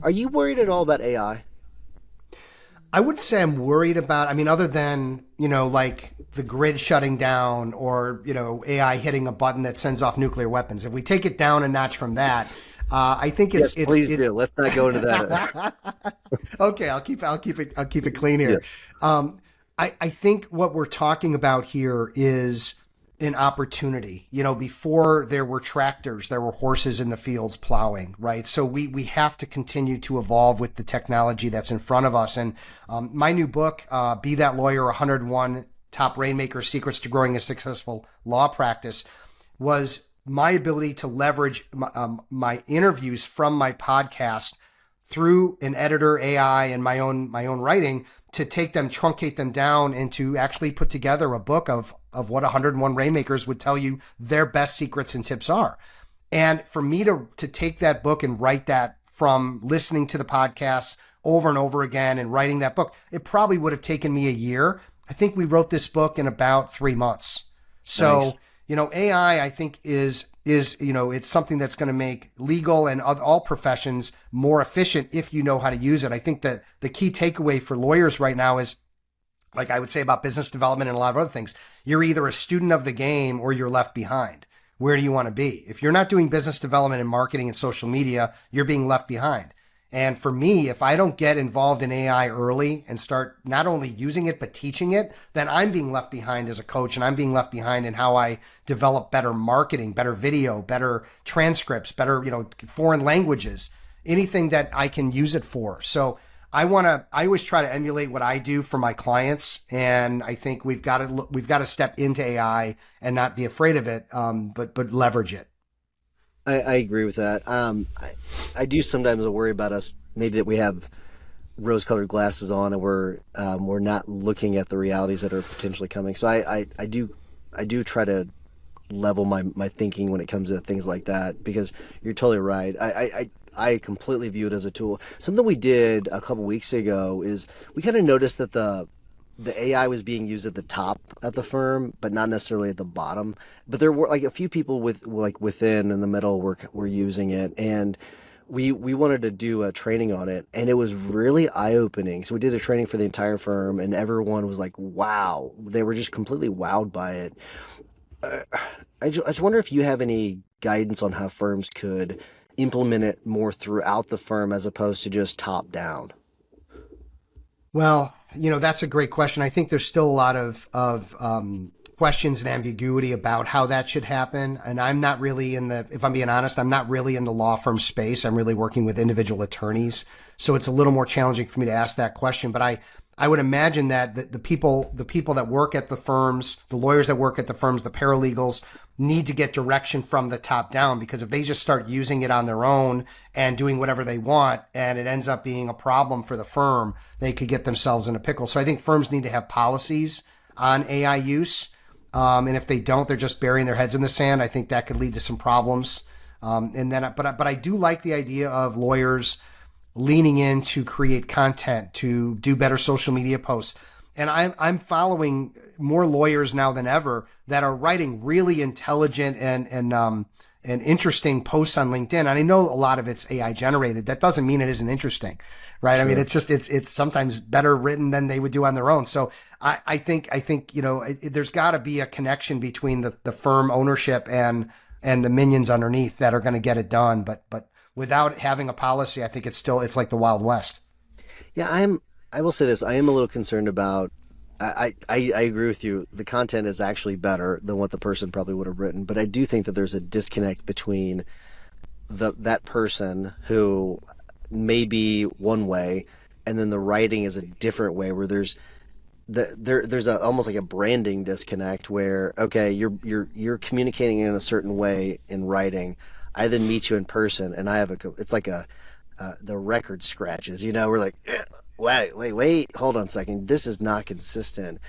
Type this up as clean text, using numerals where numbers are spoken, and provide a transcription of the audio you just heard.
Are you worried at all about AI? I wouldn't say I'm worried about, I mean, other than, like the grid shutting down or, AI hitting a button that sends off nuclear weapons. If we take it down a notch from that, I think Yes, please do. Let's not go into that. okay, I'll keep it clean Yeah. here. I think what we're talking about here is an opportunity. Before there were tractors, there were horses in the fields plowing, right? So we have to continue to evolve with the technology that's in front of us. And my new book, Be That Lawyer, 101 Top Rainmaker Secrets to Growing a Successful Law Practice, was my ability to leverage my interviews from my podcast through an editor, AI, and my own writing to take them, truncate them down, and to actually put together a book of what 101 Rainmakers would tell you their best secrets and tips are. And for me to take that book and write that from listening to the podcasts over and over again and writing that book, it probably would have taken me a year. I think we wrote this book in about 3 months. So, Nice. AI, I think it's something that's going to make legal and all professions more efficient if you know how to use it. I think that the key takeaway for lawyers right now is, like I would say about business development and a lot of other things, you're either a student of the game or you're left behind. Where do you want to be? If you're not doing business development and marketing and social media, you're being left behind. And for me, if I don't get involved in AI early and start not only using it, but teaching it, then I'm being left behind as a coach, and I'm being left behind in how I develop better marketing, better video, better transcripts, better, foreign languages, anything that I can use it for. So I always try to emulate what I do for my clients. And I think we've got to step into AI and not be afraid of it, but leverage it. I agree with that. I do sometimes worry about us, maybe that we have rose-colored glasses on and we're not looking at the realities that are potentially coming. So I do try to level my thinking when it comes to things like that, because you're totally right. I completely view it as a tool. Something we did a couple weeks ago is we kind of noticed that the AI was being used at the top at the firm, but not necessarily at the bottom. But there were like a few people within in the middle were using it, and we wanted to do a training on it, and it was really eye opening. So we did a training for the entire firm, and everyone was like, "Wow!" They were just completely wowed by it. Uh, I just wonder if you have any guidance on how firms could implement it more throughout the firm as opposed to just top down. Well, that's a great question. I think there's still a lot of questions and ambiguity about how that should happen. And I'm not really if I'm being honest, I'm not really in the law firm space. I'm really working with individual attorneys. So it's a little more challenging for me to ask that question. But I would imagine that the people that work at the firms, the lawyers that work at the firms, the paralegals need to get direction from the top down, because if they just start using it on their own and doing whatever they want and it ends up being a problem for the firm, they could get themselves in a pickle. So I think firms need to have policies on AI use. And if they don't, they're just burying their heads in the sand. I think that could lead to some problems. But I do like the idea of lawyers leaning in to create content, to do better social media posts. And I'm following more lawyers now than ever that are writing really intelligent and interesting posts on LinkedIn. And I know a lot of it's AI generated. That doesn't mean it isn't interesting, right? I mean, Sure. it's sometimes better written than they would do on their own. So I think there's got to be a connection between the firm ownership and the minions underneath that are going to get it done. But without having a policy, I think it's like the Wild West. Yeah, I will say this. I am a little concerned about. I agree with you. The content is actually better than what the person probably would have written, but I do think that there's a disconnect between that person who may be one way, and then the writing is a different way. Where there's a almost like a branding disconnect where, okay, you're communicating in a certain way in writing. I then meet you in person, and it's like the record scratches. We're like, wait, hold on a second. This is not consistent.